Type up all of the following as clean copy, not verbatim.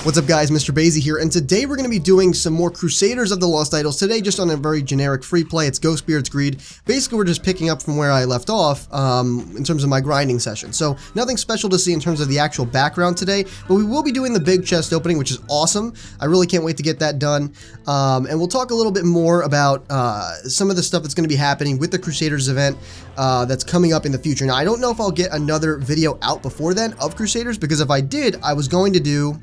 What's up guys, Mr. Basie here, and today we're going to be doing some more Crusaders of the Lost Idols. Today just on a very generic free play. It's Ghost Beard's Greed. Basically we're just picking up from where I left off in terms of my grinding session. So nothing special to see in terms of the actual background today, but we will be doing the big chest opening, which is awesome. I really can't wait to get that done. And we'll talk a little bit more about some of the stuff that's going to be happening with the Crusaders event that's coming up in the future. Now I don't know if I'll get another video out before then of Crusaders, because if I did, I was going to do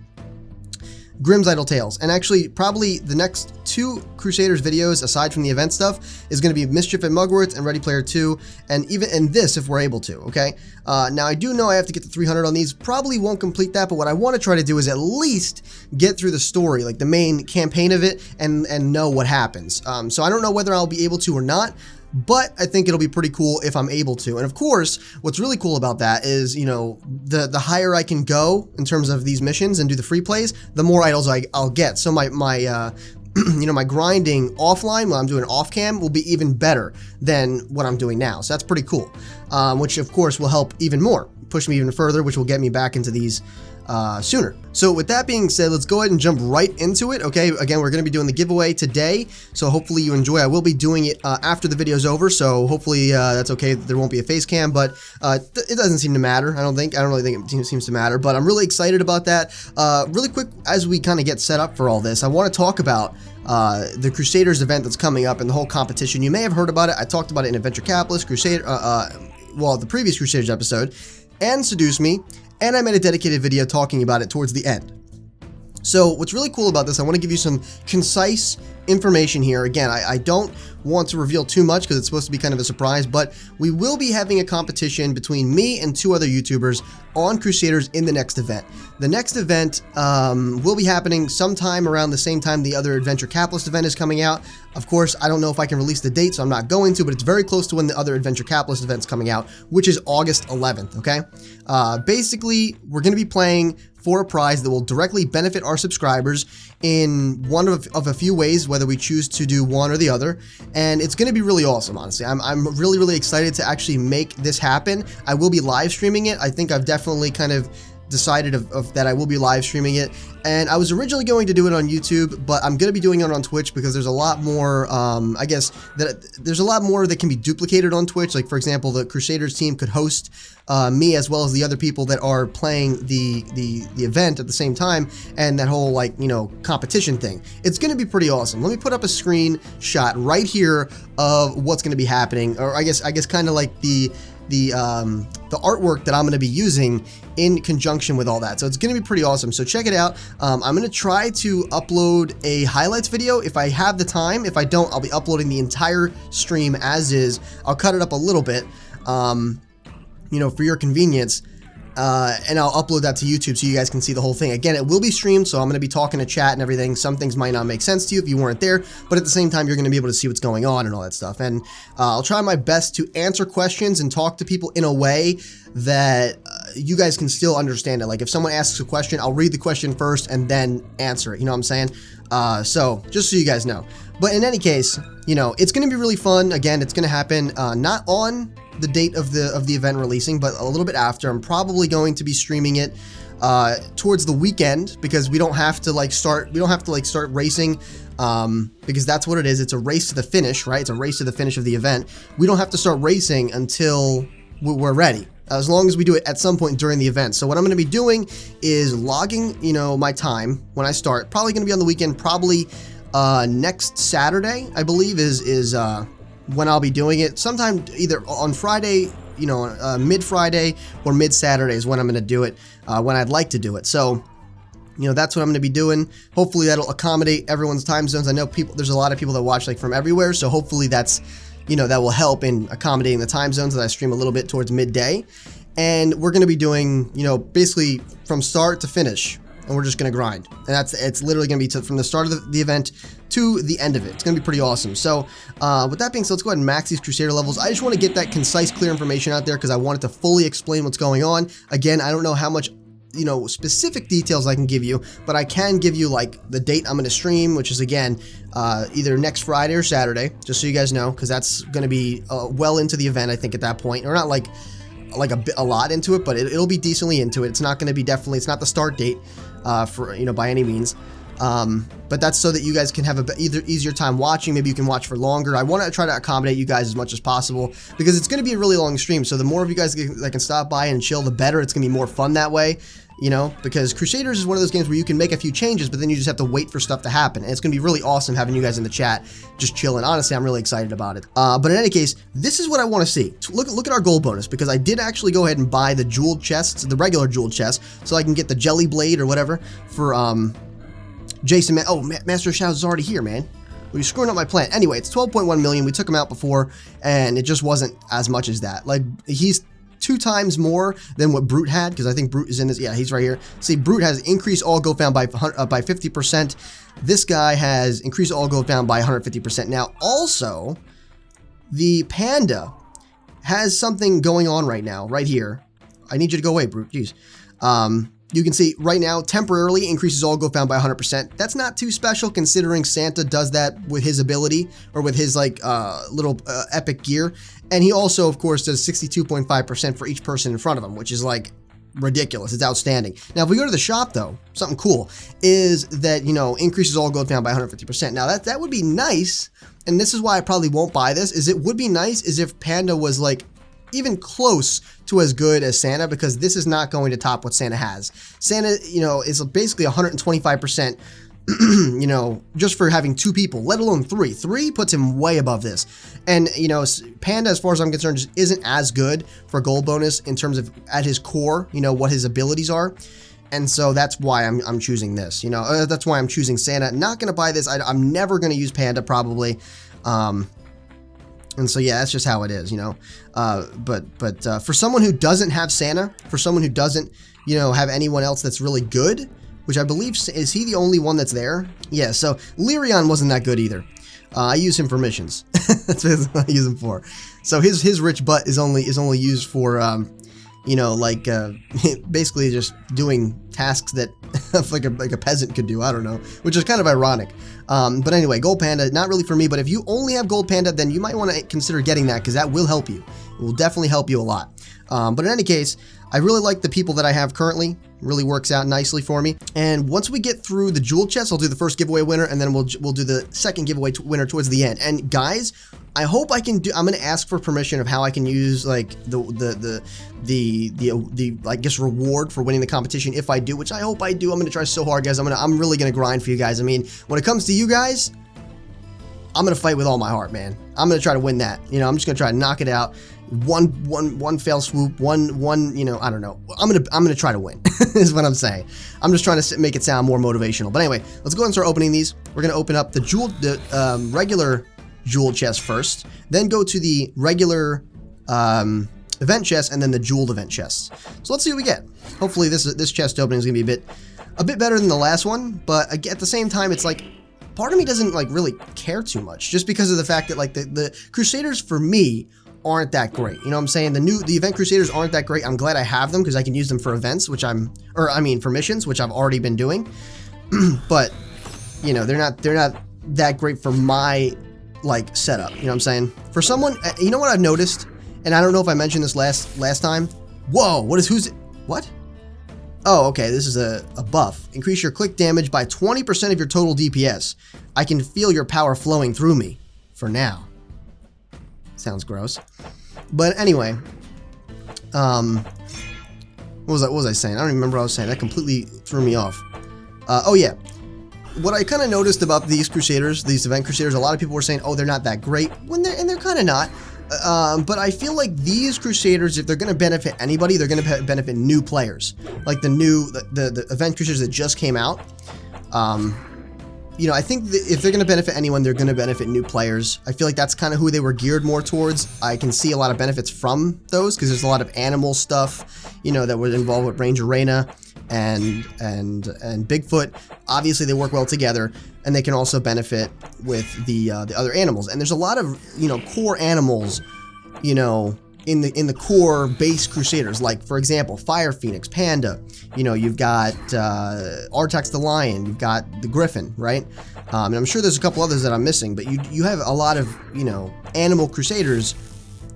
Grimm's Idle Tales, and actually probably the next two Crusaders videos aside from the event stuff is going to be Mischief at Mugworth and Ready Player 2, and this if we're able to. Okay, now I do know I have to get to 300 on these. Probably won't complete that, but what I want to try to do is at least get through the story, like the main campaign of it, and know what happens. So I don't know whether I'll be able to or not, but I think it'll be pretty cool if I'm able to. And of course, what's really cool about that is, you know, the higher I can go in terms of these missions and do the free plays, the more idols I'll get. So my you know, my grinding offline while I'm doing off cam will be even better than what I'm doing now. So that's pretty cool, which of course will help even more, push me even further, which will get me back into these sooner. So with that being said, let's go ahead and jump right into it. Okay, again, we're going to be doing the giveaway today, so hopefully you enjoy. I will be doing it after the video's over, so hopefully that's okay. There won't be a face cam, but it doesn't seem to matter. I don't really think it seems to matter, but I'm really excited about that. Really quick, as we kind of get set up for all this, I want to talk about the Crusaders event that's coming up and the whole competition. You may have heard about it. I talked about it in Adventure Capitalist, the previous Crusaders episode, and Seduce Me, and I made a dedicated video talking about it towards the end. So what's really cool about this, I want to give you some concise information here. Again, I don't want to reveal too much because it's supposed to be kind of a surprise, but we will be having a competition between me and two other YouTubers on Crusaders in the next event. The next event will be happening sometime around the same time the other Adventure Capitalist event is coming out. Of course, I don't know if I can release the date, so I'm not going to, but it's very close to when the other Adventure Capitalist event's coming out, which is August 11th, okay? Basically, we're going to be playing for a prize that will directly benefit our subscribers in one of a few ways, whether we choose to do one or the other, and it's going to be really awesome, honestly. I'm really excited to actually make this happen. I will be live streaming it. I think I've definitely kind of decided that I will be live streaming it, and I was originally going to do it on YouTube, but I'm going to be doing it on Twitch because there's a lot more, I guess, there's a lot more that can be duplicated on Twitch. Like, for example, the Crusaders team could host me as well as the other people that are playing the event at the same time, and that whole, like, you know, competition thing. It's going to be pretty awesome. Let me put up a screenshot right here of what's going to be happening, or I guess kind of like the artwork that I'm going to be using in conjunction with all that. So it's going to be pretty awesome. So check it out. I'm going to try to upload a highlights video if I have the time. If I don't, I'll be uploading the entire stream as is. I'll cut it up a little bit, you know, for your convenience. And I'll upload that to YouTube so you guys can see the whole thing. Again, it will be streamed, so I'm going to be talking to chat and everything. Some things might not make sense to you if you weren't there, but at the same time, you're going to be able to see what's going on and all that stuff. And I'll try my best to answer questions and talk to people in a way that you guys can still understand it. Like, if someone asks a question, I'll read the question first and then answer it. You know what I'm saying? So just so you guys know. But in any case, you know, it's going to be really fun. Again, it's going to happen not on the date of the event releasing, but a little bit after. I'm probably going to be streaming it towards the weekend, because we don't have to start racing, because that's what it is. It's a race to the finish, right? It's a race to the finish of the event. We don't have to start racing until we're ready, as long as we do it at some point during the event. So what I'm going to be doing is logging, you know, my time when I start. Probably going to be on the weekend. Probably next Saturday, I believe, is when I'll be doing it. Sometime either on Friday, you know, mid-Friday or mid-Saturday is when I'm going to do it, when I'd like to do it. So, you know, that's what I'm going to be doing. Hopefully that'll accommodate everyone's time zones. I know there's a lot of people that watch, like, from everywhere, so hopefully that's, you know, that will help in accommodating the time zones that I stream a little bit towards midday. And we're going to be doing, you know, basically from start to finish, and we're just going to grind. And it's literally going to be from the start of the event to the end of it. It's going to be pretty awesome. So with that being said, let's go ahead and max these Crusader levels. I just want to get that concise, clear information out there because I wanted to fully explain what's going on. Again, I don't know how much, you know, specific details I can give you, but I can give you, like, the date I'm going to stream, which is, again, either next Friday or Saturday, just so you guys know, because that's going to be well into the event, I think, at that point. Or not, like, like a lot into it, but it'll be decently into it. It's not going to be it's not the start date for, you know, by any means. But that's so that you guys can have a easier time watching. Maybe you can watch for longer. I want to try to accommodate you guys as much as possible because it's going to be a really long stream. So the more of you guys that can stop by and chill, the better. It's going to be more fun that way, you know, because Crusaders is one of those games where you can make a few changes, but then you just have to wait for stuff to happen. And it's going to be really awesome having you guys in the chat just chilling. Honestly, I'm really excited about it. But in any case, this is what I want to see. Look at our gold bonus, because I did actually go ahead and buy the jeweled chests, the regular jeweled chests, so I can get the jelly blade or whatever for, Jason, man. Oh, Master Shadows is already here, man. Well, you're screwing up my plan. Anyway, it's 12.1 million. We took him out before, and it just wasn't as much as that. Like, he's 2 times more than what Brute had, because I think Brute is in this. Yeah, he's right here. See, Brute has increased all gold found by 50%. This guy has increased all gold found by 150%. Now, also, the Panda has something going on right now, right here. I need you to go away, Brute. Jeez. You can see right now, temporarily increases all gold found by 100%. That's not too special considering Santa does that with his ability or with his like little epic gear. And he also, of course, does 62.5% for each person in front of him, which is like ridiculous. It's outstanding. Now, if we go to the shop though, something cool is that, you know, increases all gold found by 150%. Now that would be nice. And this is why I probably won't buy this, is it would be nice is if Panda was like even close to as good as Santa, because this is not going to top what Santa has. Santa, you know, is basically 125%, you know, just for having 2 people, let alone 3. 3 puts him way above this. And, you know, Panda, as far as I'm concerned, just isn't as good for gold bonus in terms of at his core, you know, what his abilities are. And so that's why I'm choosing this, you know, that's why I'm choosing Santa. Not going to buy this. I'm never going to use Panda probably. And so, yeah, that's just how it is, you know. But for someone who doesn't have Santa, for someone who doesn't, you know, have anyone else that's really good, which I believe, is he the only one that's there? Yeah, so Lyrion wasn't that good either. I use him for missions. That's what I use him for. So his rich butt is only used for, you know, like basically just doing tasks that like a peasant could do. I don't know, which is kind of ironic. But anyway, Gold Panda, not really for me, but if you only have Gold Panda, then you might want to consider getting that, because that will help you. It will definitely help you a lot. But in any case, I really like the people that I have currently. Really works out nicely for me. And once we get through the jewel chest, I'll do the first giveaway winner, and then we'll do the second giveaway winner towards the end. And guys, I hope I can do. I'm going to ask for permission of how I can use like the I guess reward for winning the competition if I do, which I hope I do. I'm going to try so hard, guys. I'm really going to grind for you guys. I mean, when it comes to you guys, I'm going to fight with all my heart, man. I'm going to try to win that. You know, I'm just going to try to knock it out. One fell swoop, one, you know, I don't know. I'm gonna try to win, is what I'm saying. I'm just trying to make it sound more motivational. But anyway, let's go ahead and start opening these. We're gonna open up the regular jewel chest first, then go to the regular event chest, and then the jeweled event chests. So let's see what we get. Hopefully this chest opening is gonna be a bit better than the last one, but at the same time, it's like part of me doesn't like really care too much, just because of the fact that like the Crusaders for me aren't that great. You know what I'm saying? The event Crusaders aren't that great. I'm glad I have them because I can use them for events, for missions, which I've already been doing. But, you know, they're not that great for my like setup. You know what I'm saying? For someone, you know what I've noticed, and I don't know if I mentioned this last time. Whoa, what? Oh, okay, this is a buff. Increase your click damage by 20% of your total DPS. I can feel your power flowing through me for now. Sounds gross. But anyway, what was I saying? I don't even remember what I was saying. That completely threw me off. Oh yeah. What I kind of noticed about these Crusaders, these event Crusaders, a lot of people were saying, oh, they're not that great, and they're kind of not. But I feel like these Crusaders, if they're going to benefit anybody, they're going to benefit new players. Like the event Crusaders that just came out. You know, I think if they're going to benefit anyone, they're going to benefit new players. I feel like that's kind of who they were geared more towards. I can see a lot of benefits from those because there's a lot of animal stuff, you know, that was involved with Ranger Reyna and Bigfoot. Obviously, they work well together, and they can also benefit with the other animals. And there's a lot of, you know, core animals, you know, in the core base Crusaders, like for example, Fire Phoenix, Panda. You know, you've got Artax the Lion, you've got the Griffin, right? And I'm sure there's a couple others that I'm missing, but you have a lot of, you know, animal Crusaders.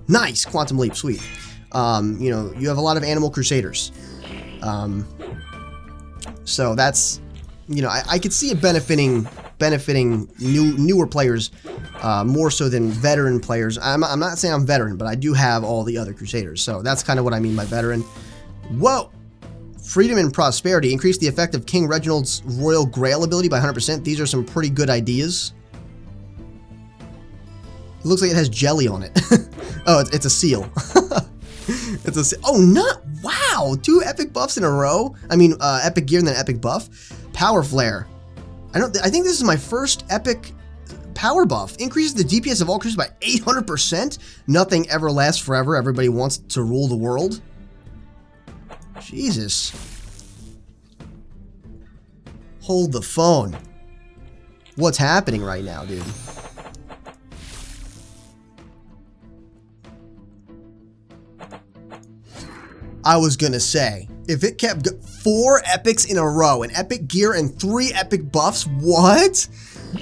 Nice, Quantum Leap, sweet. You know, you have a lot of animal Crusaders. So that's, you know, I could see it benefiting newer players more so than veteran players. I'm not saying I'm veteran, but I do have all the other Crusaders. So that's kind of what I mean by veteran. Whoa! Freedom and prosperity. Increase the effect of King Reginald's Royal Grail ability by 100%. These are some pretty good ideas. It looks like it has jelly on it. Oh, it's a seal. It's a seal. Oh, not wow! 2 epic buffs in a row. I mean, epic gear and then epic buff. Power flare. I think this is my first epic power buff. Increases the DPS of all creatures by 800%. Nothing ever lasts forever. Everybody wants to rule the world. Jesus. Hold the phone. What's happening right now, dude? I was gonna say, if it kept 4 epics in a row, an epic gear and 3 epic buffs, what?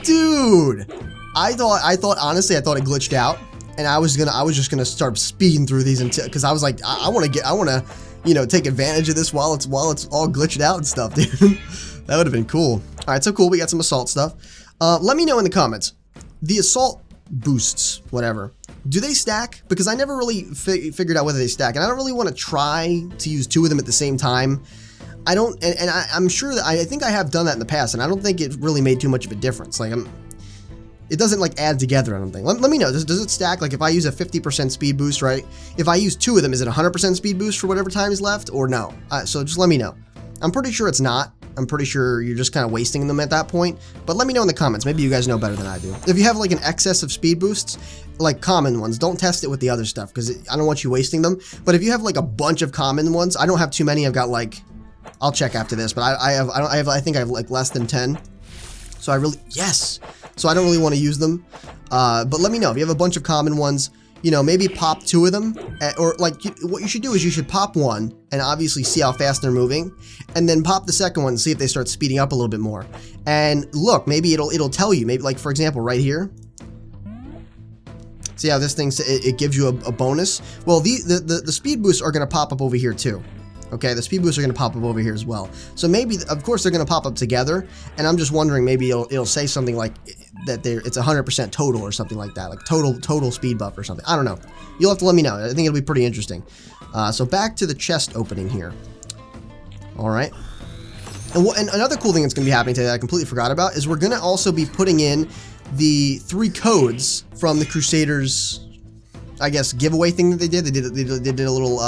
Dude, I thought honestly, I thought it glitched out, and I was just gonna start speeding through these until, because I was like, I wanna, you know, take advantage of this while it's all glitched out and stuff, dude. That would have been cool. All right, so cool. We got some assault stuff. Let me know in the comments. The assault boosts, whatever, do they stack? Because I never really figured out whether they stack, and I don't really want to try to use 2 of them at the same time. I don't, and I'm sure that I think I have done that in the past, and I don't think it really made too much of a difference. Like, it doesn't like add together, I don't think. Let me know, does it stack? Like, if I use a 50% speed boost, right? If I use 2 of them, is it 100% speed boost for whatever time is left, or no? So just let me know. I'm pretty sure it's not. I'm pretty sure you're just kind of wasting them at that point, but let me know in the comments. Maybe you guys know better than I do. If you have like an excess of speed boosts, like common ones, don't test it with the other stuff, because I don't want you wasting them. But if you have like a bunch of common ones, I don't have too many. I've got like, I'll check after this, but I think I have like less than 10. So I really, yes. So I don't really want to use them. But let me know if you have a bunch of common ones. You know, maybe pop 2 of them, or like what you should do is you should pop 1 and obviously see how fast they're moving, and then pop the second one and see if they start speeding up a little bit more. And look, maybe it'll tell you. Maybe like for example, right here. See how this thing it gives you a bonus? Well, the speed boosts are going to pop up over here too. Okay, the speed boosts are going to pop up over here as well. So maybe, of course, they're going to pop up together, and I'm just wondering, maybe it'll say something like that it's 100% total or something like that, like total speed buff or something. I don't know. You'll have to let me know. I think it'll be pretty interesting. So back to the chest opening here. All right. And another cool thing that's going to be happening today that I completely forgot about is we're going to also be putting in the 3 codes from the Crusaders, I guess, giveaway thing that they did. They did a little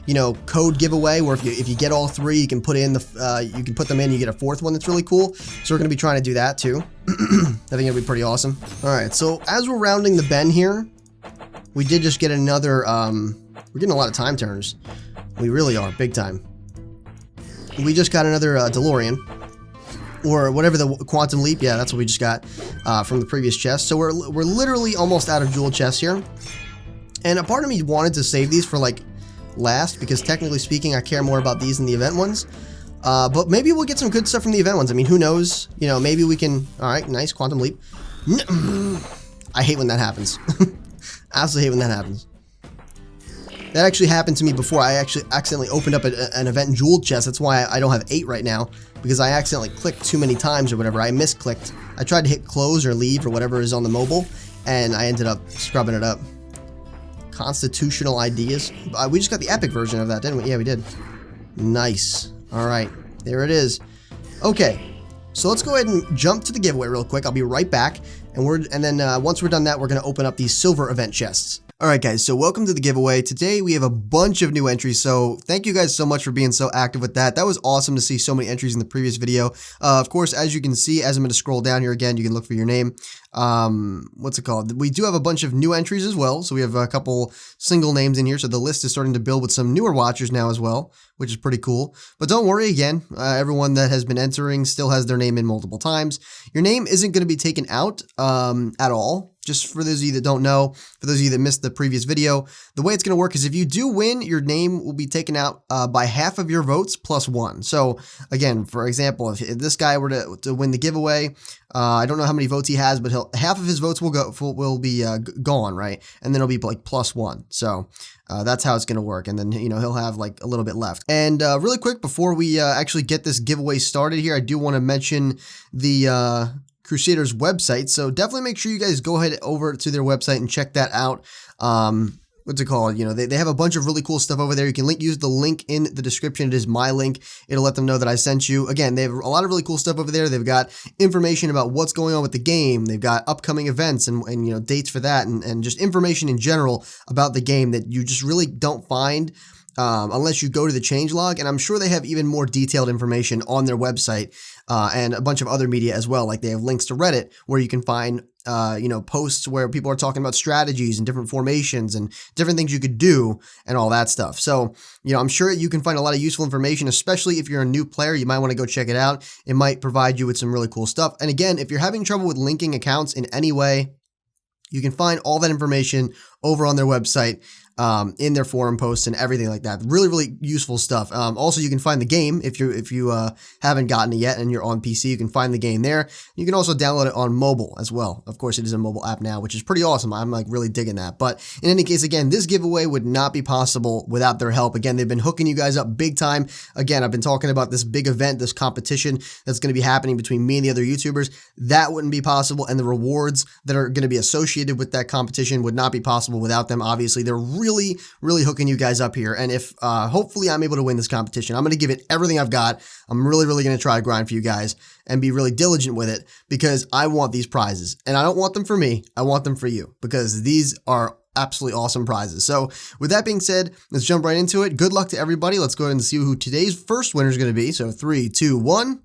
you know, code giveaway where if you get all 3, you can put in you can put them in, you get a 4th one that's really cool. So we're going to be trying to do that too. I think it'll be pretty awesome. All right, so as we're rounding the bend here, we did just get another, we're getting a lot of time turners. We really are, big time. We just got another DeLorean, or whatever, the Quantum Leap. Yeah, that's what we just got from the previous chest. So we're literally almost out of jewel chests here. And a part of me wanted to save these for like last, because technically speaking, I care more about these than the event ones. But maybe we'll get some good stuff from the event ones. I mean, who knows? You know, maybe we can. All right, nice Quantum Leap. I hate when that happens. Absolutely hate when that happens. That actually happened to me before. I actually accidentally opened up an event jewel chest. That's why I don't have 8 right now, because I accidentally clicked too many times or whatever. I misclicked. I tried to hit close or leave or whatever is on the mobile, and I ended up scrubbing it up. Constitutional ideas. We just got the epic version of that, didn't we? Yeah, we did. Nice. All right, there it is. Okay, so let's go ahead and jump to the giveaway real quick. I'll be right back, and then once we're done that, we're going to open up these silver event chests. Alright guys, so welcome to the giveaway. Today we have a bunch of new entries, so thank you guys so much for being so active with that. That was awesome to see so many entries in the previous video. Of course, as you can see, as I'm going to scroll down here again, you can look for your name. What's it called? We do have a bunch of new entries as well, so we have a couple single names in here, so the list is starting to build with some newer watchers now as well, which is pretty cool. But don't worry, again, everyone that has been entering still has their name in multiple times. Your name isn't going to be taken out at all. just for those of you that don't know, for those of you that missed the previous video, the way it's going to work is if you do win, your name will be taken out by half of your votes plus 1. So again, for example, if this guy were to win the giveaway, I don't know how many votes he has, but half of his votes will be gone, right? And then it'll be like plus 1. So that's how it's going to work. And then, you know, he'll have like a little bit left. And really quick, before we actually get this giveaway started here, I do want to mention the Crusaders website. So definitely make sure you guys go ahead over to their website and check that out. What's it called? You know, they have a bunch of really cool stuff over there. You can use the link in the description. It is my link. It'll let them know that I sent you. Again, they have a lot of really cool stuff over there. They've got information about what's going on with the game. They've got upcoming events and you know, dates for that and just information in general about the game that you just really don't find unless you go to the changelog. And I'm sure they have even more detailed information on their website and a bunch of other media as well. Like they have links to Reddit where you can find you know, posts where people are talking about strategies and different formations and different things you could do and all that stuff. So, you know, I'm sure you can find a lot of useful information, especially if you're a new player. You might want to go check it out. It might provide you with some really cool stuff. And again, if you're having trouble with linking accounts in any way, you can find all that information over on their website in their forum posts and everything like that. Really, really useful stuff. Also, you can find the game if you haven't gotten it yet and you're on PC. You can find the game there. You can also download it on mobile as well. Of course, it is a mobile app now, which is pretty awesome. I'm like really digging that. But in any case, again, this giveaway would not be possible without their help. Again, they've been hooking you guys up big time. Again, I've been talking about this big event, this competition that's going to be happening between me and the other YouTubers. That wouldn't be possible, and the rewards that are going to be associated with that competition would not be possible without them. Obviously, they're really hooking you guys up here. And if hopefully I'm able to win this competition, I'm going to give it everything I've got. I'm really going to try to grind for you guys and be really diligent with it because I want these prizes, and I don't want them for me. I want them for you because these are absolutely awesome prizes. So with that being said, let's jump right into it. Good luck to everybody. Let's go ahead and see who today's first winner is going to be. So 3, 2, 1.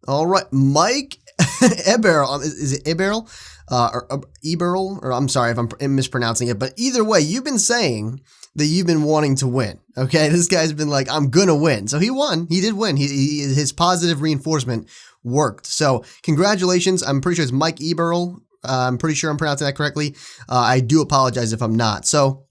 All right, Mike Eberl. Is it Eberl? Or Eberl? Or I'm sorry if I'm mispronouncing it, but either way, you've been saying that you've been wanting to win. Okay, this guy's been like, I'm gonna win. So he won. He did win. His positive reinforcement worked. So congratulations. I'm pretty sure it's Mike Eberl. I'm pretty sure I'm pronouncing that correctly. I do apologize if I'm not. So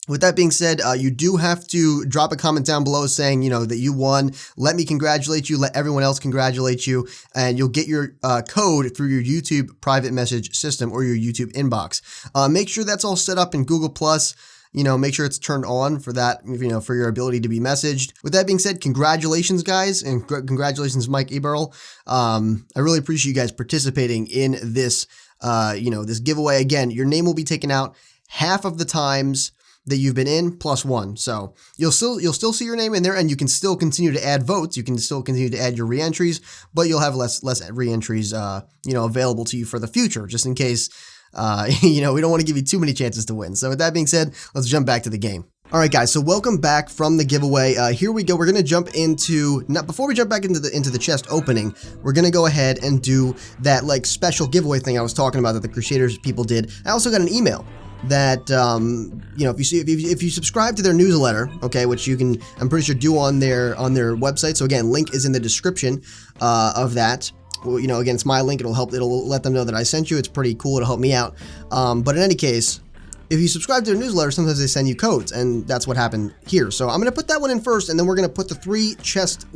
with that being said, you do have to drop a comment down below saying, you know, that you won. Let me congratulate you. Let everyone else congratulate you. And you'll get your code through your YouTube private message system or your YouTube inbox. Make sure that's all set up in Google+. You know, make sure it's turned on for that, you know, for your ability to be messaged. With that being said, congratulations, guys. And congratulations, Mike Eberl. I really appreciate you guys participating in this, you know, this giveaway. Again, your name will be taken out half of the times that you've been in plus 1. So you'll still see your name in there, and you can still continue to add votes. You can still continue to add your reentries, but you'll have less reentries, you know, available to you for the future, just in case, you know, we don't want to give you too many chances to win. So with that being said, let's jump back to the game. All right, guys, so welcome back from the giveaway. Here we go. We're going to jump into, now before we jump back into the chest opening, we're going to go ahead and do that like special giveaway thing I was talking about that the Crusaders people did. I also got an email that, you know, if you subscribe to their newsletter, okay, which you can, I'm pretty sure do on their website. So again, link is in the description of that. Well, you know, again, it's my link. It'll let them know that I sent you. It's pretty cool. It'll help me out. But in any case, if you subscribe to their newsletter, sometimes they send you codes, and that's what happened here. So I'm going to put that one in first, and then we're going to put the 3 chest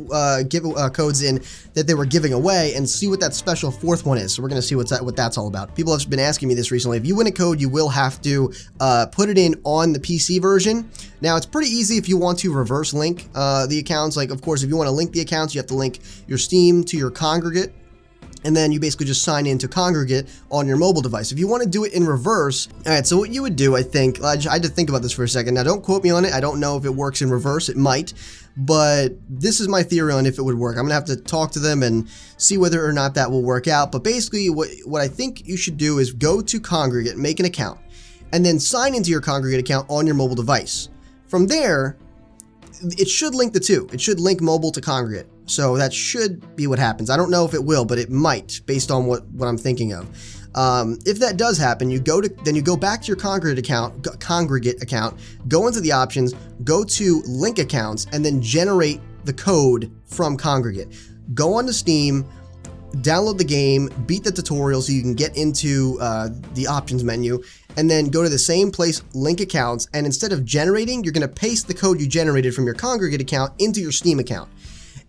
codes in that they were giving away and see what that special 4th one is. So we're going to see what that's all about. People have been asking me this recently. If you win a code, you will have to put it in on the PC version. Now, it's pretty easy if you want to reverse link the accounts. Like, of course, if you want to link the accounts, you have to link your Steam to your Congregate. And then you basically just sign into Congregate on your mobile device. If you want to do it in reverse, all right, so what you would do, I think, I had to think about this for a second. Now, don't quote me on it. I don't know if it works in reverse. It might, but this is my theory on if it would work. I'm going to have to talk to them and see whether or not that will work out. But basically, what I think you should do is go to Congregate, make an account, and then sign into your Congregate account on your mobile device. From there, it should link the two. It should link mobile to Congregate. So that should be what happens. I don't know if it will, but it might, based on what I'm thinking of. If that does happen, you go back to your Congregate account, go into the options, go to link accounts, and then generate the code from Congregate. Go onto Steam, download the game, beat the tutorial so you can get into the options menu, and then go to the same place, link accounts, and instead of generating, you're going to paste the code you generated from your Congregate account into your Steam account.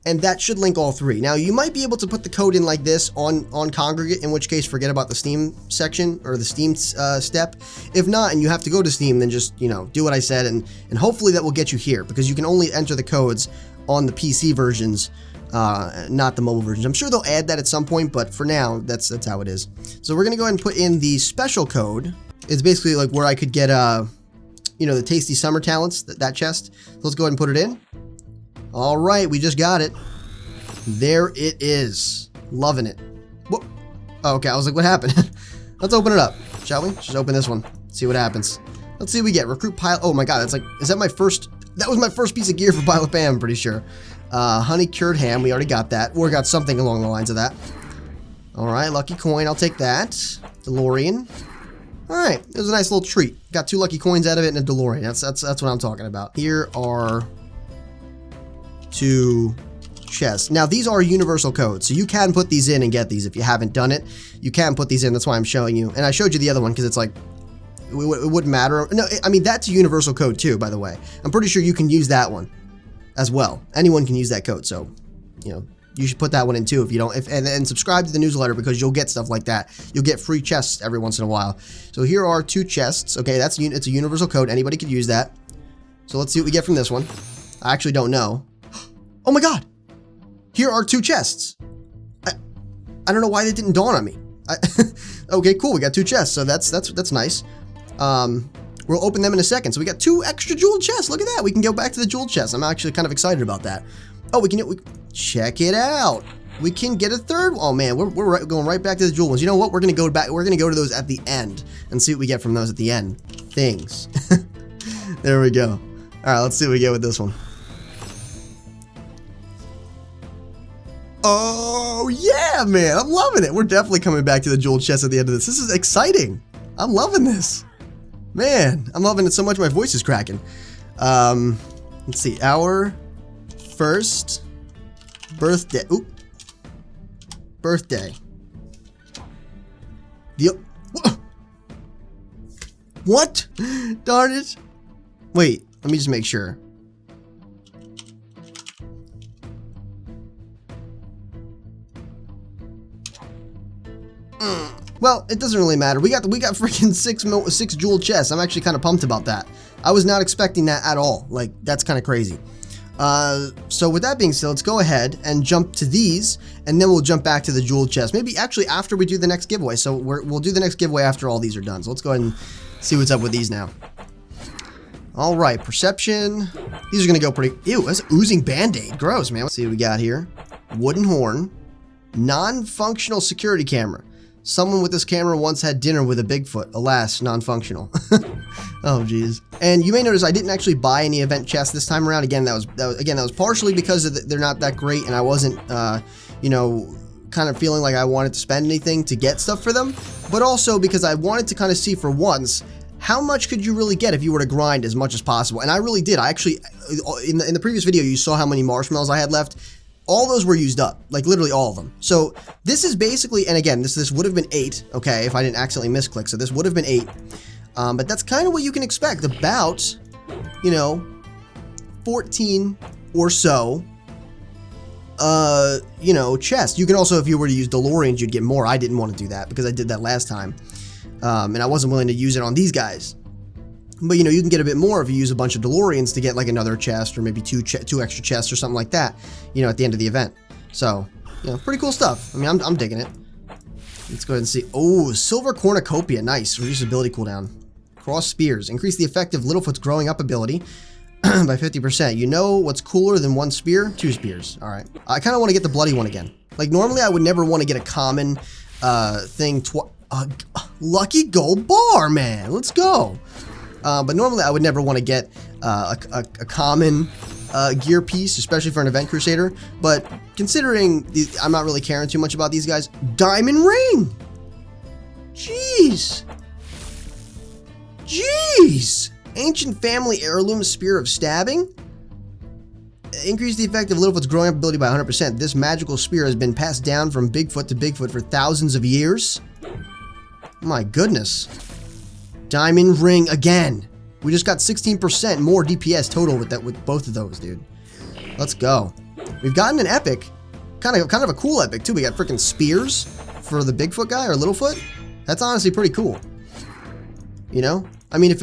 And that should link all three. Now, you might be able to put the code in like this on Congregate, in which case forget about the Steam section or the Steam step. If not, and you have to go to Steam, then just, you know, do what I said, and hopefully that will get you here, because you can only enter the codes on the PC versions, not the mobile versions. I'm sure they'll add that at some point, but for now, that's how it is. So we're gonna go ahead and put in the special code. It's basically like where I could get, you know, the Tasty Summer Talents, that chest. So let's go ahead and put it in. All right, we just got it. There it is. Loving it. Whoa. Oh, okay, I was like, what happened? Let's open it up, shall we? Just open this one. See what happens. Let's see what we get. Recruit pilot. Oh my god, that's like, is that my first? That was my first piece of gear for Pilot Pam, I'm pretty sure. Honey cured ham, we already got that. Or got something along the lines of that. All right, lucky coin, I'll take that. DeLorean. All right, it was a nice little treat. Got 2 lucky coins out of it and a DeLorean. That's what I'm talking about. Here are 2 chests. Now, these are universal codes, so you can put these in and get these if you haven't done it. You can put these in, that's why I'm showing you. And I showed you the other one because it's like, it wouldn't matter. No, I mean, that's a universal code too, by the way. I'm pretty sure you can use that one as well. Anyone can use that code, so, you know, you should put that one in too if you don't. And subscribe to the newsletter because you'll get stuff like that. You'll get free chests every once in a while. So here are 2 chests. Okay, it's a universal code. Anybody could use that. So let's see what we get from this one. I actually don't know. Oh my god! Here are 2 chests. I don't know why that didn't dawn on me. Okay, cool. We got 2 chests, so that's nice. We'll open them in a second. So we got 2 extra jeweled chests. Look at that. We can go back to the jeweled chests. I'm actually kind of excited about that. Oh, we check it out. We can get a third. Oh man, we're going right back to the jeweled ones. You know what? We're gonna go back. We're gonna go to those at the end and see what we get from those at the end. Things. There we go. All right, let's see what we get with this one. Oh, yeah, man. I'm loving it. We're definitely coming back to the jeweled chest at the end of this. This is exciting. I'm loving this. Man, I'm loving it so much my voice is cracking. Let's see. Our first birthday. Oop. Birthday. What? Darn it. Wait, let me just make sure. Well, it doesn't really matter. We got freaking 6 jeweled chests. I'm actually kind of pumped about that. I was not expecting that at all. Like, that's kind of crazy. So with that being said, let's go ahead and jump to these, and then we'll jump back to the jeweled chest. Maybe actually after we do the next giveaway. So we'll do the next giveaway after all these are done. So let's go ahead and see what's up with these now. All right, perception. These are gonna go pretty. Ew, that's oozing Band-Aid. Gross, man. Let's see what we got here. Wooden horn. Non-functional security camera. Someone with this camera once had dinner with a Bigfoot. Alas, non-functional. Oh, geez. And you may notice I didn't actually buy any event chests this time around. Again, that was partially because they're not that great, and I wasn't, you know, kind of feeling like I wanted to spend anything to get stuff for them, but also because I wanted to kind of see for once how much could you really get if you were to grind as much as possible. And I really did. I actually, in the previous video, you saw how many marshmallows I had left. All those were used up, like literally all of them. So this is basically, and again, this would have been 8, okay, if I didn't accidentally misclick. So this would have been 8, but that's kind of what you can expect. About, you know, 14 or so, you know, chests. You can also, if you were to use DeLoreans, you'd get more. I didn't want to do that because I did that last time, and I wasn't willing to use it on these guys. But, you know, you can get a bit more if you use a bunch of DeLoreans to get, like, another chest or maybe two extra chests or something like that, you know, at the end of the event. So, you know, pretty cool stuff. I mean, I'm digging it. Let's go ahead and see. Oh, Silver Cornucopia. Nice. Reduce ability cooldown. Cross Spears. Increase the effect of Littlefoot's growing up ability by 50%. You know what's cooler than 1 spear? 2 spears. All right. I kind of want to get the bloody one again. Like, normally I would never want to get a common thing. Lucky gold bar, man. Let's go. But normally I would never want to get a common gear piece, especially for an event crusader. But considering I'm not really caring too much about these guys, diamond ring. Jeez. Jeez. Ancient family heirloom spear of stabbing. Increase the effect of Littlefoot's growing up ability by 100%. This magical spear has been passed down from Bigfoot to Bigfoot for thousands of years. My goodness. Diamond ring again. We just got 16% more DPS total with both of those, dude. Let's go. We've gotten an epic. Kind of a cool epic too. We got freaking spears for the Bigfoot guy or Littlefoot. That's honestly pretty cool. You know? I mean, if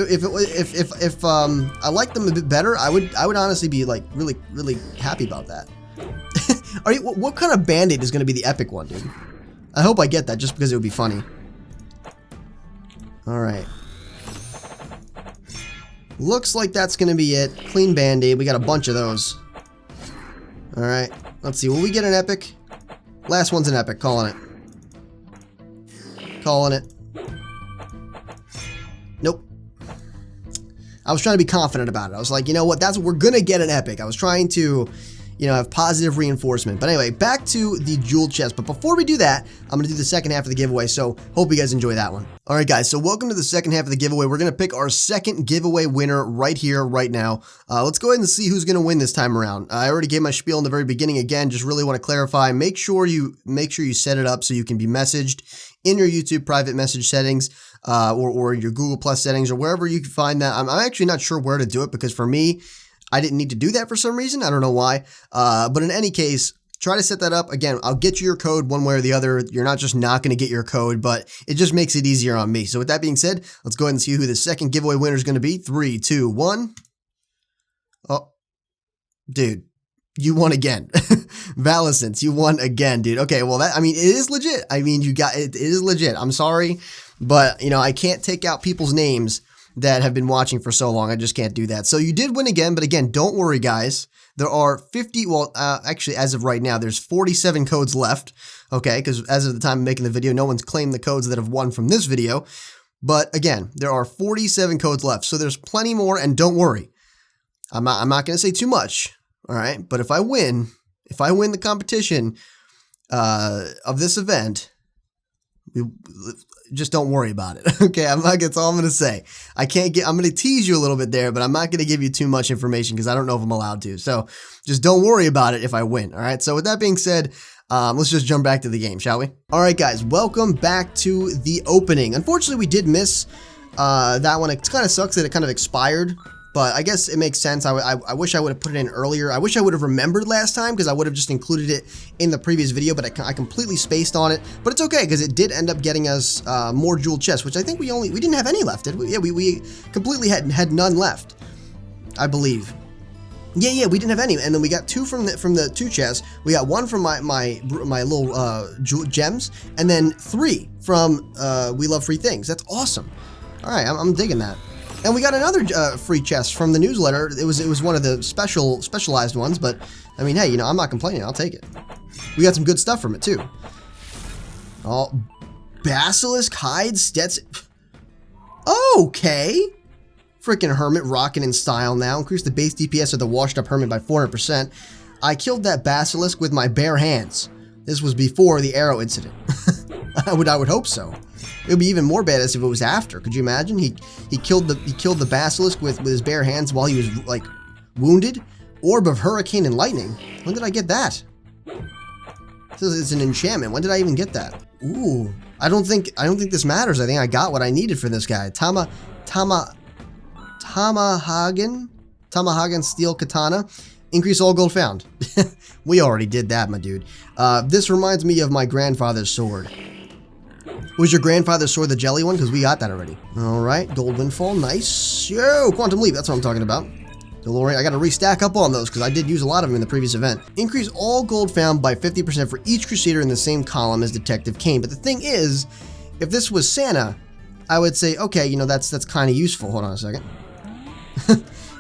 I liked them a bit better, I would honestly be like really happy about that. What kind of band-aid is going to be the epic one, dude? I hope I get that just because it would be funny. All right. Looks like that's going to be it. Clean band-aid. We got a bunch of those. All right. Let's see. Will we get an epic? Last one's an epic. Calling it. Calling it. Nope. I was trying to be confident about it. I was like, you know what? We're going to get an epic. I was trying to, you know, have positive reinforcement. But anyway, back to the jewel chest. But before we do that, I'm going to do the second half of the giveaway. So hope you guys enjoy that one. All right, guys. So welcome to the second half of the giveaway. We're going to pick our second giveaway winner right here, right now. Let's go ahead and see who's going to win this time around. I already gave my spiel in the very beginning. Again, just really want to clarify. Make sure you set it up so you can be messaged in your YouTube private message settings. Or your Google Plus settings or wherever you can find that. I'm actually not sure where to do it because for me, I didn't need to do that for some reason. I don't know why. But in any case, try to set that up. Again, I'll get you your code one way or the other. You're not just not going to get your code, but it just makes it easier on me. So with that being said, let's go ahead and see who the second giveaway winner is going to be. 3, 2, 1. Oh, dude. You won again. Valicence, you won again, dude. Okay, well, I mean, it is legit. I mean, it is legit. I'm sorry, but, you know, I can't take out people's names that have been watching for so long. I just can't do that. So you did win again, but again, don't worry, guys. There are 50, well, actually, as of right now, there's 47 codes left, okay? Because as of the time of making the video, no one's claimed the codes that have won from this video. But again, there are 47 codes left, so there's plenty more, and don't worry. I'm not going to say too much. All right, but if I win the competition of this event, just don't worry about it. Okay, that's all I'm going to say. I'm going to tease you a little bit there, but I'm not going to give you too much information because I don't know if I'm allowed to. So just don't worry about it if I win. All right, so with that being said, let's just jump back to the game, shall we? All right, guys, welcome back to the opening. Unfortunately, we did miss that one. It kind of sucks that it kind of expired. But I guess it makes sense. I wish I would have put it in earlier. I wish I would have remembered last time because I would have just included it in the previous video, but I completely spaced on it. But it's okay because it did end up getting us more jewel chests, which I think we didn't have any left, did we? Yeah, we completely had none left, I believe. Yeah, we didn't have any, and then we got 2 from the 2 chests. We got 1 from my little gems, and then 3 from We Love Free Things. That's awesome. All right, I'm digging that. And we got another free chest from the newsletter. It was one of the specialized ones, but I mean, hey, you know, I'm not complaining. I'll take it. We got some good stuff from it too. Oh, Basilisk Hide Stetson. Okay. Freaking Hermit rocking in style now. Increase the base DPS of the washed up Hermit by 400%. I killed that Basilisk with my bare hands. This was before the arrow incident. I would hope so. It would be even more badass if it was after. Could you imagine? He killed the Basilisk with his bare hands while he was like wounded. Orb of Hurricane and Lightning. When did I get that? It's an enchantment. When did I even get that? Ooh, I don't think this matters. I think I got what I needed for this guy. Tamahagan Steel Katana. Increase all gold found. We already did that, my dude. This reminds me of my grandfather's sword. Was your grandfather's sword the jelly one? Because we got that already. All right, gold windfall, nice. Yo, quantum leap, that's what I'm talking about. DeLorean, I got to restack up on those because I did use a lot of them in the previous event. Increase all gold found by 50% for each Crusader in the same column as Detective Kane. But the thing is, if this was Santa, I would say, okay, you know, that's kind of useful. Hold on a second.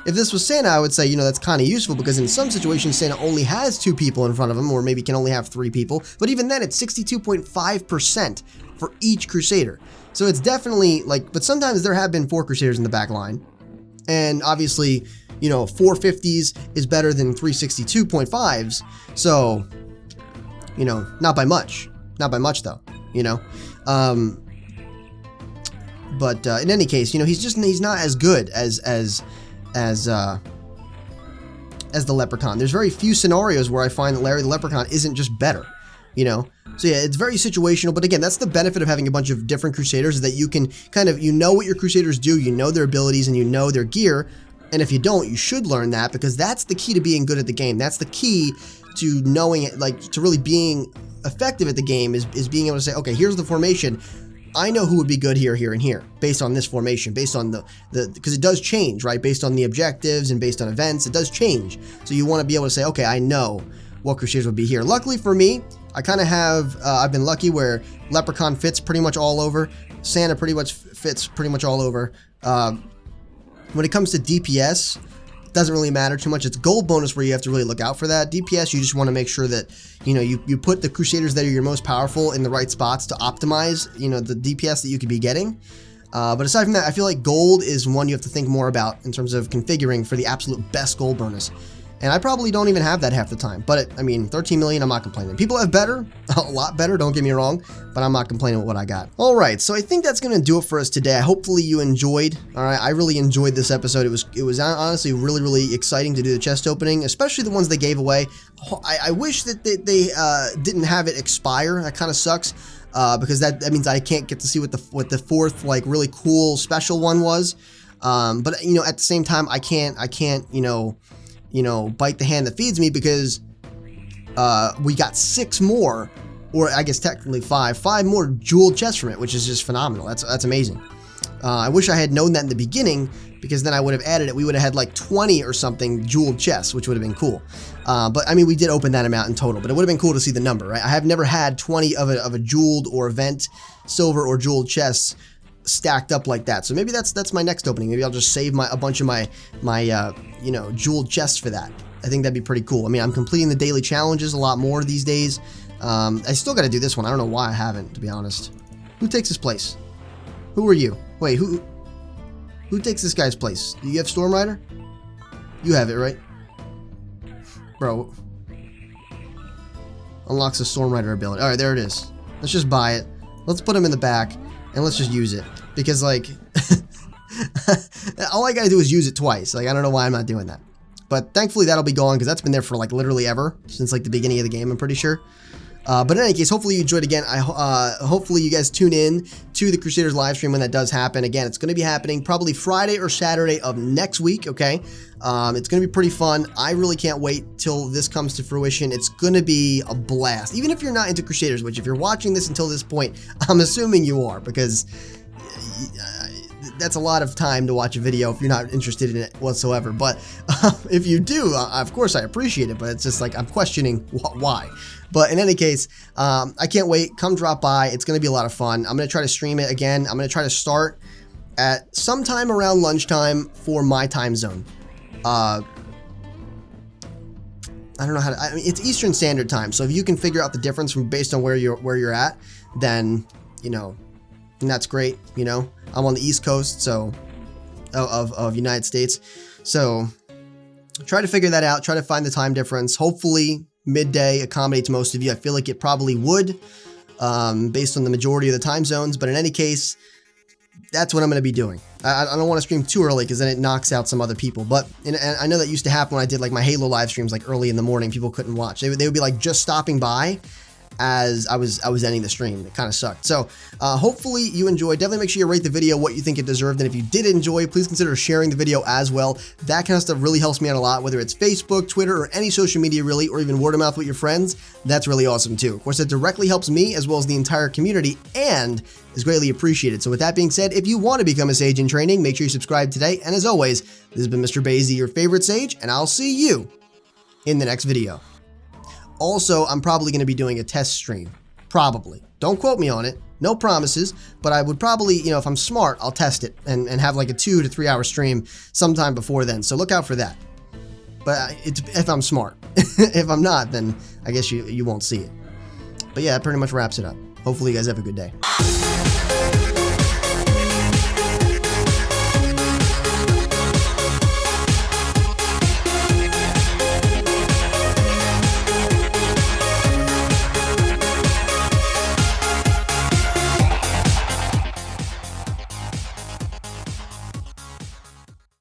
If this was Santa, I would say, you know, that's kind of useful because in some situations, Santa only has 2 people in front of him, or maybe can only have 3 people. But even then, it's 62.5% for each Crusader. So it's definitely like, but sometimes there have been 4 Crusaders in the back line. And obviously, you know, 450s is better than 362.5s. So, you know, not by much. Not by much, though, you know. But in any case, you know, he's not as good as as the Leprechaun. There's very few scenarios where I find that Larry the Leprechaun isn't just better, you know? So yeah, it's very situational, but again, that's the benefit of having a bunch of different Crusaders, is that you can kind of, you know what your Crusaders do, you know their abilities, and you know their gear, and if you don't, you should learn that, because that's the key to being good at the game. That's the key to knowing it, like, to really being effective at the game, is being able to say, okay, here's the formation. I know who would be good here, here, and here, based on this formation, based on because it does change, right? Based on the objectives and based on events, it does change. So you want to be able to say, okay, I know what Crusaders would be here. Luckily for me, I kind of have, I've been lucky where Leprechaun fits pretty much all over. Santa pretty much fits pretty much all over. When it comes to DPS, it doesn't really matter too much. It's gold bonus where you have to really look out for that. DPS, you just want to make sure that, you know, you put the Crusaders that are your most powerful in the right spots to optimize, you know, the DPS that you could be getting. But aside from that, I feel like gold is one you have to think more about in terms of configuring for the absolute best gold bonus. And I probably don't even have that half the time. But, I mean, 13 million, I'm not complaining. People have better, a lot better, don't get me wrong, but I'm not complaining with what I got. All right, so I think that's going to do it for us today. Hopefully you enjoyed. All right, I really enjoyed this episode. It was honestly really, really exciting to do the chest opening, especially the ones they gave away. I wish that they didn't have it expire. That kind of sucks. Because that means I can't get to see what the fourth, like, really cool special one was. But, you know, at the same time, I can't, you know, bite the hand that feeds me, because we got 6 more, or I guess technically 5 more jeweled chests from it, which is just phenomenal. That's amazing. I wish I had known that in the beginning, because then I would have added it. We would have had like 20 or something jeweled chests, which would have been cool. But I mean, we did open that amount in total, but it would have been cool to see the number, right? I have never had 20 of a jeweled or event silver or jeweled chests stacked up like that. So maybe that's my next opening. Maybe I'll just save a bunch of my you know, jeweled chests for that. I think that'd be pretty cool. I mean, I'm completing the daily challenges a lot more these days. I still got to do this one. I don't know why I haven't, to be honest. Who takes his place? Who are you? Wait, who takes this guy's place? Do you have Storm Rider? You have it, right? Bro. Unlocks the Storm Rider ability. Alright, there it is. Let's just buy it. Let's put him in the back, and let's just use it. Because, like, all I gotta do is use it twice. Like, I don't know why I'm not doing that. But thankfully that'll be gone, because that's been there for, like, literally ever. Since, like, the beginning of the game, I'm pretty sure. But in any case, hopefully you enjoyed again. Hopefully you guys tune in to the Crusaders live stream when that does happen. Again, it's going to be happening probably Friday or Saturday of next week, okay? It's going to be pretty fun. I really can't wait till this comes to fruition. It's going to be a blast. Even if you're not into Crusaders, which if you're watching this until this point, I'm assuming you are, because that's a lot of time to watch a video if you're not interested in it whatsoever. But if you do, of course I appreciate it, but it's just like I'm questioning why. But in any case, I can't wait. Come drop by. It's going to be a lot of fun. I'm going to try to stream it again. I'm going to try to start at sometime around lunchtime for my time zone. I don't know how to, I mean, it's Eastern Standard Time. So if you can figure out the difference from based on where you're at, then, you know, and that's great. You know, I'm on the East Coast, so of United States. So try to figure that out. Try to find the time difference. Hopefully midday accommodates most of you. I feel like it probably would, based on the majority of the time zones. But in any case, that's what I'm going to be doing. I don't want to stream too early, because then it knocks out some other people. But and I know that used to happen when I did like my Halo live streams, like early in the morning. People couldn't watch. They would be like just stopping by as I was ending the stream. It kind of sucked. So hopefully you enjoyed. Definitely make sure you rate the video what you think it deserved, and if you did enjoy, please consider sharing the video as well. That kind of stuff really helps me out a lot, whether it's Facebook, Twitter, or any social media really, or even word of mouth with your friends. That's really awesome too. Of course, it directly helps me as well as the entire community, and is greatly appreciated. So with that being said, if you want to become a Sage in training, make sure you subscribe today. And as always, this has been Mr. Basie, your favorite Sage, and I'll see you in the next video. Also, I'm probably going to be doing a test stream. Probably. Don't quote me on it. No promises. But I would probably, you know, if I'm smart, I'll test it and have like a 2 to 3 hour stream sometime before then. So look out for that. But it's if I'm smart. If I'm not, then I guess you won't see it. But yeah, that pretty much wraps it up. Hopefully you guys have a good day.